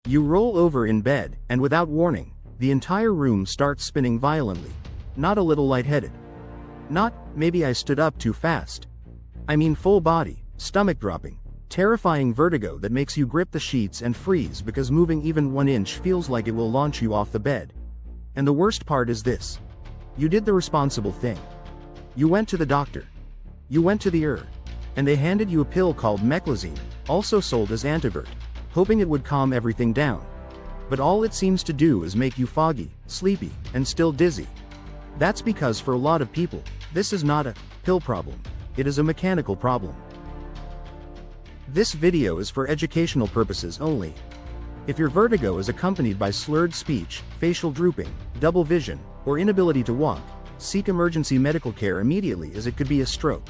You roll over in bed, and without warning, the entire room starts spinning violently. Not a little lightheaded. Not, maybe I stood up too fast. I mean full body, stomach dropping, terrifying vertigo that makes you grip the sheets and freeze because moving even 1 inch feels like it will launch you off the bed. And the worst part is this. You did the responsible thing. You went to the doctor. You went to the and they handed you a pill called Meclizine, also sold as Antivert, hoping it would calm everything down. But all it seems to do is make you foggy, sleepy, and still dizzy. That's because for a lot of people, this is not a pill problem. It is a mechanical problem. This video is for educational purposes only. If your vertigo is accompanied by slurred speech, facial drooping, double vision, or inability to walk, seek emergency medical care immediately, as it could be a stroke.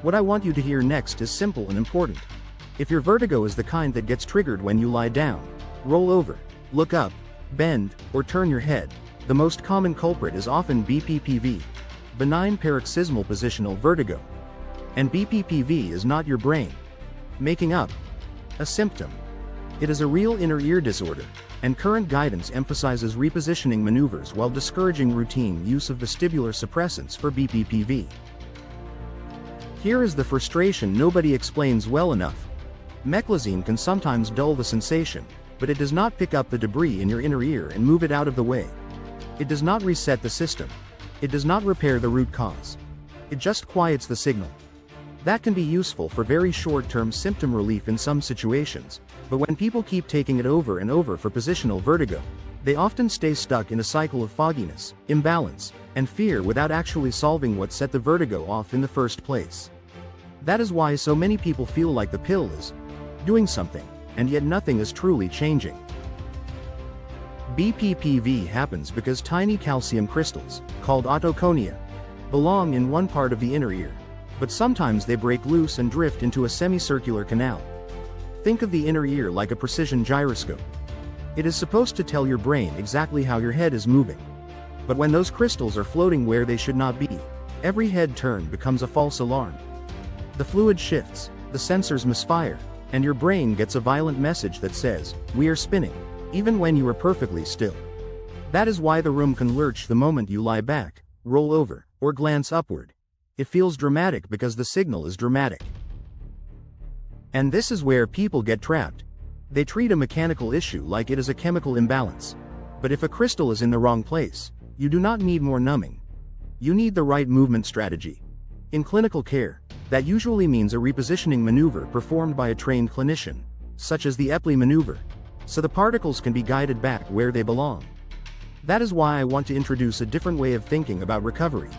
What I want you to hear next is simple and important. If your vertigo is the kind that gets triggered when you lie down, roll over, look up, bend, or turn your head, the most common culprit is often BPPV, Benign Paroxysmal Positional Vertigo. And BPPV is not your brain making up a symptom. It is a real inner ear disorder, and current guidance emphasizes repositioning maneuvers while discouraging routine use of vestibular suppressants for BPPV. Here is the frustration nobody explains well enough. Meclizine can sometimes dull the sensation, but it does not pick up the debris in your inner ear and move it out of the way. It does not reset the system. It does not repair the root cause. It just quiets the signal. That can be useful for very short-term symptom relief in some situations, but when people keep taking it over and over for positional vertigo, they often stay stuck in a cycle of fogginess, imbalance, and fear without actually solving what set the vertigo off in the first place. That is why so many people feel like the pill is doing something, and yet nothing is truly changing. BPPV happens because tiny calcium crystals, called otoconia, belong in one part of the inner ear, but sometimes they break loose and drift into a semicircular canal. Think of the inner ear like a precision gyroscope. It is supposed to tell your brain exactly how your head is moving. But when those crystals are floating where they should not be, every head turn becomes a false alarm. The fluid shifts, the sensors misfire, and your brain gets a violent message that says, "We are spinning," even when you are perfectly still. That is why the room can lurch the moment you lie back, roll over, or glance upward. It feels dramatic because the signal is dramatic. And this is where people get trapped. They treat a mechanical issue like it is a chemical imbalance. But if a crystal is in the wrong place, you do not need more numbing. You need the right movement strategy. In clinical care, that usually means a repositioning maneuver performed by a trained clinician, such as the Epley maneuver, so the particles can be guided back where they belong. That is why I want to introduce a different way of thinking about recovery.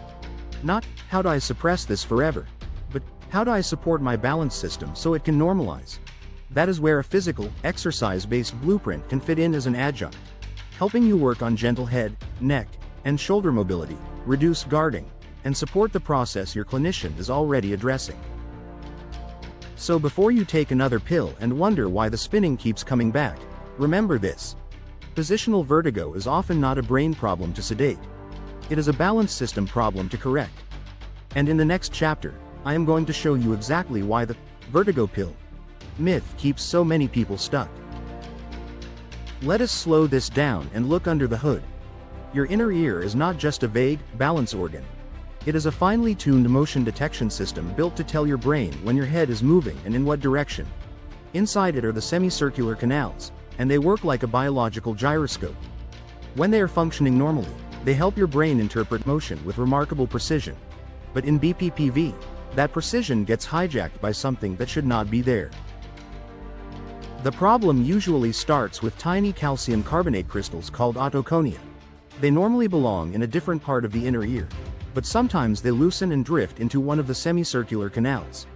Not, how do I suppress this forever? But, how do I support my balance system so it can normalize? That is where a physical, exercise-based blueprint can fit in as an adjunct, helping you work on gentle head, neck, and shoulder mobility, reduce guarding, and support the process your clinician is already addressing. So before you take another pill and wonder why the spinning keeps coming back, remember this. Positional vertigo is often not a brain problem to sedate. It is a balance system problem to correct. And in the next chapter, I am going to show you exactly why the vertigo pill myth keeps so many people stuck. Let us slow this down and look under the hood. Your inner ear is not just a vague, balance organ. It is a finely tuned motion detection system built to tell your brain when your head is moving and in what direction. Inside it are the semicircular canals, and they work like a biological gyroscope. When they are functioning normally, they help your brain interpret motion with remarkable precision. But in BPPV, that precision gets hijacked by something that should not be there. The problem usually starts with tiny calcium carbonate crystals called otoconia. They normally belong in a different part of the inner ear, but sometimes they loosen and drift into one of the semicircular canals.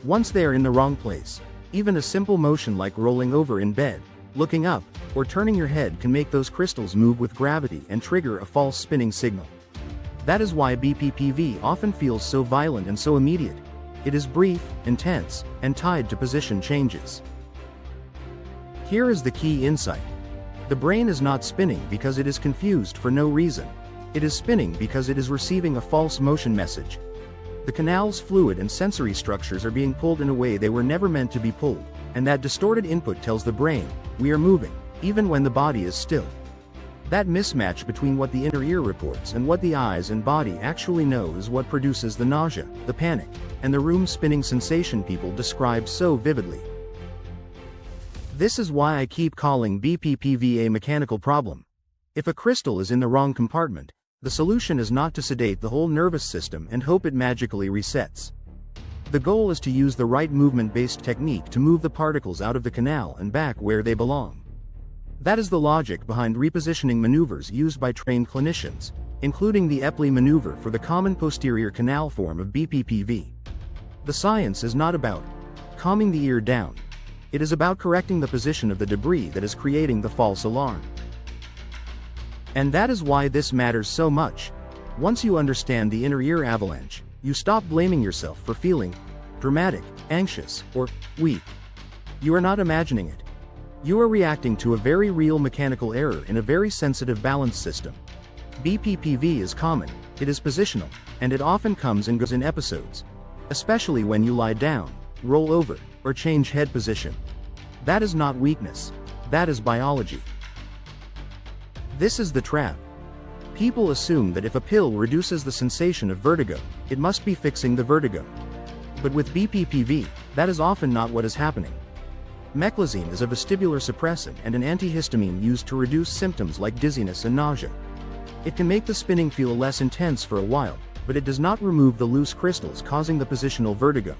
Once they are in the wrong place, even a simple motion like rolling over in bed, looking up, or turning your head can make those crystals move with gravity and trigger a false spinning signal. That is why BPPV often feels so violent and so immediate. It is brief, intense, and tied to position changes. Here is the key insight. The brain is not spinning because it is confused for no reason. It is spinning because it is receiving a false motion message. The canal's fluid and sensory structures are being pulled in a way they were never meant to be pulled, and that distorted input tells the brain, "We are moving," even when the body is still. That mismatch between what the inner ear reports and what the eyes and body actually know is what produces the nausea, the panic, and the room-spinning sensation people describe so vividly. This is why I keep calling BPPV a mechanical problem. If a crystal is in the wrong compartment, the solution is not to sedate the whole nervous system and hope it magically resets. The goal is to use the right movement-based technique to move the particles out of the canal and back where they belong. That is the logic behind repositioning maneuvers used by trained clinicians, including the Epley maneuver for the common posterior canal form of BPPV. The science is not about calming the ear down. It is about correcting the position of the debris that is creating the false alarm. And that is why this matters so much. Once you understand the inner ear avalanche, you stop blaming yourself for feeling dramatic, anxious, or weak. You are not imagining it. You are reacting to a very real mechanical error in a very sensitive balance system. BPPV is common, it is positional, and it often comes and goes in episodes, especially when you lie down, roll over, or change head position. That is not weakness. That is biology. This is the trap. People assume that if a pill reduces the sensation of vertigo, it must be fixing the vertigo. But with BPPV, that is often not what is happening. Meclizine is a vestibular suppressant and an antihistamine used to reduce symptoms like dizziness and nausea. It can make the spinning feel less intense for a while, but it does not remove the loose crystals causing the positional vertigo.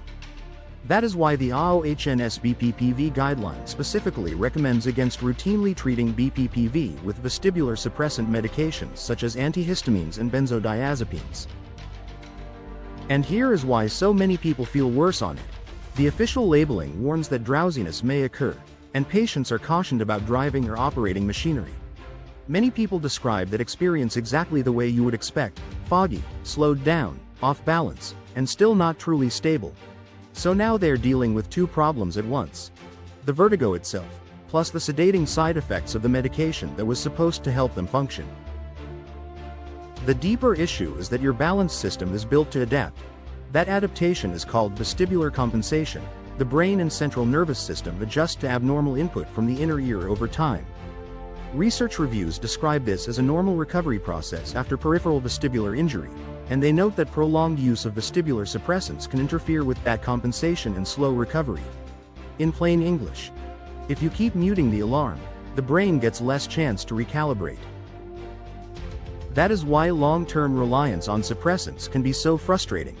That is why the AOHNS BPPV guideline specifically recommends against routinely treating BPPV with vestibular suppressant medications such as antihistamines and benzodiazepines. And here is why so many people feel worse on it. The official labeling warns that drowsiness may occur, and patients are cautioned about driving or operating machinery. Many people describe that experience exactly the way you would expect: foggy, slowed down, off balance, and still not truly stable. So now they're dealing with two problems at once: the vertigo itself, plus the sedating side effects of the medication that was supposed to help them function. The deeper issue is that your balance system is built to adapt. That adaptation is called vestibular compensation. The brain and central nervous system adjust to abnormal input from the inner ear over time. Research reviews describe this as a normal recovery process after peripheral vestibular injury, and they note that prolonged use of vestibular suppressants can interfere with that compensation and slow recovery. In plain English, if you keep muting the alarm, the brain gets less chance to recalibrate. That is why long-term reliance on suppressants can be so frustrating.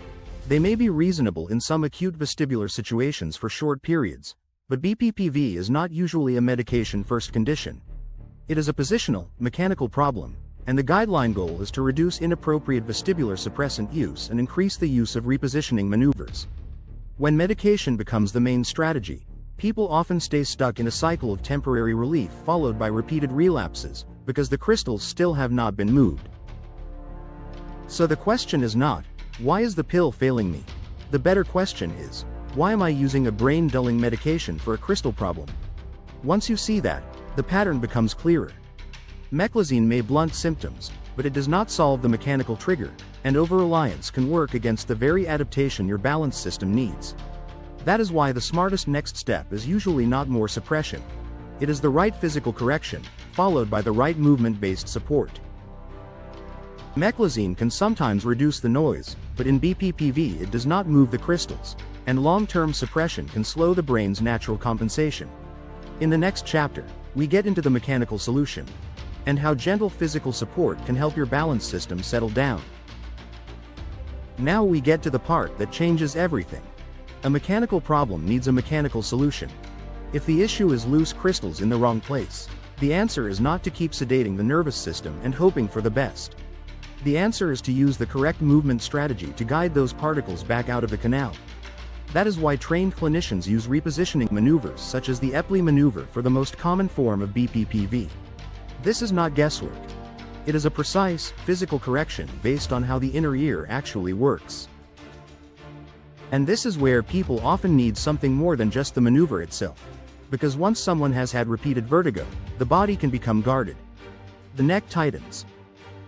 They may be reasonable in some acute vestibular situations for short periods, but BPPV is not usually a medication-first condition. It is a positional, mechanical problem, and the guideline goal is to reduce inappropriate vestibular suppressant use and increase the use of repositioning maneuvers. When medication becomes the main strategy, people often stay stuck in a cycle of temporary relief followed by repeated relapses, because the crystals still have not been moved. So the question is not, why is the pill failing me? The better question is, why am I using a brain-dulling medication for a crystal problem? Once you see that, the pattern becomes clearer. Meclizine may blunt symptoms, but it does not solve the mechanical trigger, and over-reliance can work against the very adaptation your balance system needs. That is why the smartest next step is usually not more suppression. It is the right physical correction, followed by the right movement-based support. Meclizine can sometimes reduce the noise, but in BPPV it does not move the crystals, and long-term suppression can slow the brain's natural compensation. In the next chapter, we get into the mechanical solution, and how gentle physical support can help your balance system settle down. Now we get to the part that changes everything. A mechanical problem needs a mechanical solution. If the issue is loose crystals in the wrong place, the answer is not to keep sedating the nervous system and hoping for the best. The answer is to use the correct movement strategy to guide those particles back out of the canal. That is why trained clinicians use repositioning maneuvers such as the Epley maneuver for the most common form of BPPV. This is not guesswork. It is a precise, physical correction based on how the inner ear actually works. And this is where people often need something more than just the maneuver itself. Because once someone has had repeated vertigo, the body can become guarded. The neck tightens.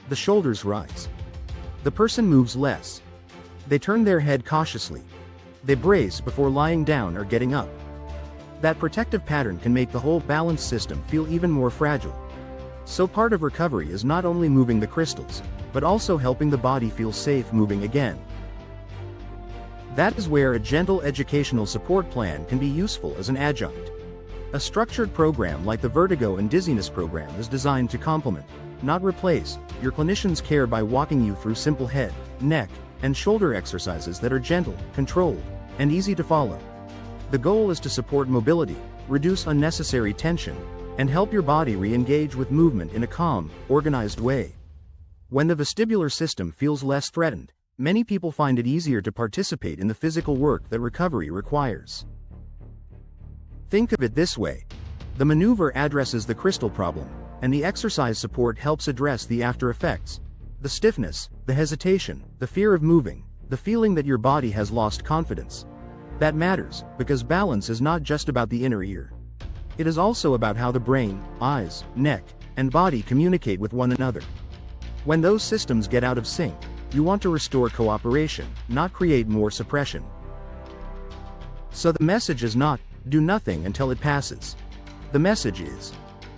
The shoulders rise. The person moves less. They turn their head cautiously. They brace before lying down or getting up. That protective pattern can make the whole balance system feel even more fragile. So part of recovery is not only moving the crystals, but also helping the body feel safe moving again. That is where a gentle educational support plan can be useful as an adjunct. A structured program like the Vertigo and Dizziness program is designed to complement, not replace, your clinician's care by walking you through simple head, neck, and shoulder exercises that are gentle, controlled, and easy to follow. The goal is to support mobility, reduce unnecessary tension, and help your body re-engage with movement in a calm, organized way. When the vestibular system feels less threatened, many people find it easier to participate in the physical work that recovery requires. Think of it this way. The maneuver addresses the crystal problem, and the exercise support helps address the after effects. The stiffness, the hesitation, the fear of moving, the feeling that your body has lost confidence. That matters, because balance is not just about the inner ear. It is also about how the brain, eyes, neck, and body communicate with one another. When those systems get out of sync, you want to restore cooperation, not create more suppression. So the message is not, do nothing until it passes. The message is,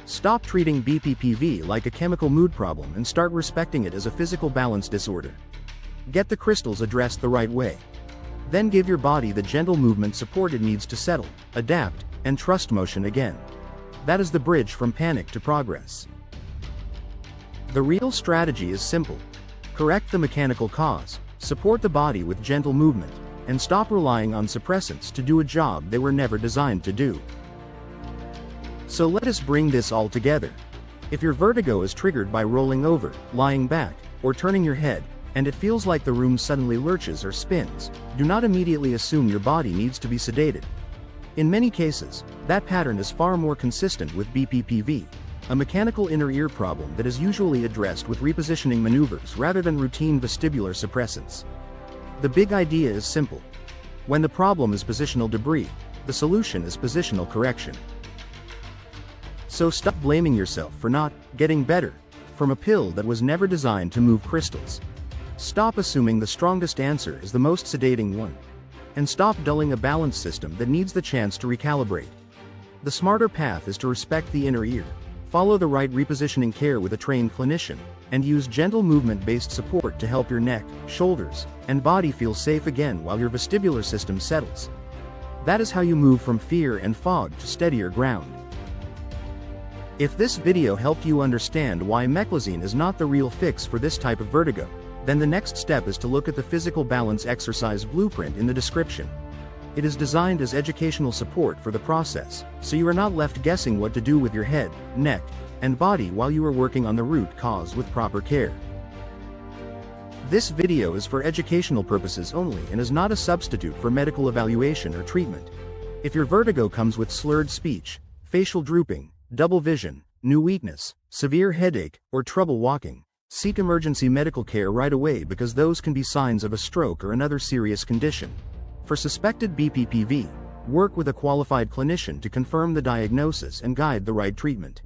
stop treating BPPV like a chemical mood problem and start respecting it as a physical balance disorder. Get the crystals addressed the right way. Then give your body the gentle movement support it needs to settle, adapt, and trust motion again. That is the bridge from panic to progress. The real strategy is simple. Correct the mechanical cause, support the body with gentle movement, and stop relying on suppressants to do a job they were never designed to do. So let us bring this all together. If your vertigo is triggered by rolling over, lying back, or turning your head, and it feels like the room suddenly lurches or spins, do not immediately assume your body needs to be sedated. In many cases, that pattern is far more consistent with BPPV, a mechanical inner ear problem that is usually addressed with repositioning maneuvers rather than routine vestibular suppressants. The big idea is simple. When the problem is positional debris, the solution is positional correction. So stop blaming yourself for not getting better from a pill that was never designed to move crystals. Stop assuming the strongest answer is the most sedating one. And stop dulling a balance system that needs the chance to recalibrate. The smarter path is to respect the inner ear, follow the right repositioning care with a trained clinician, and use gentle movement-based support to help your neck, shoulders, and body feel safe again while your vestibular system settles. That is how you move from fear and fog to steadier ground. If this video helped you understand why Meclizine is not the real fix for this type of vertigo, then the next step is to look at the physical balance exercise blueprint in the description. It is designed as educational support for the process, so you are not left guessing what to do with your head, neck, and body while you are working on the root cause with proper care. This video is for educational purposes only and is not a substitute for medical evaluation or treatment. If your vertigo comes with slurred speech, facial drooping, double vision, new weakness, severe headache, or trouble walking, seek emergency medical care right away because those can be signs of a stroke or another serious condition. For suspected BPPV, work with a qualified clinician to confirm the diagnosis and guide the right treatment.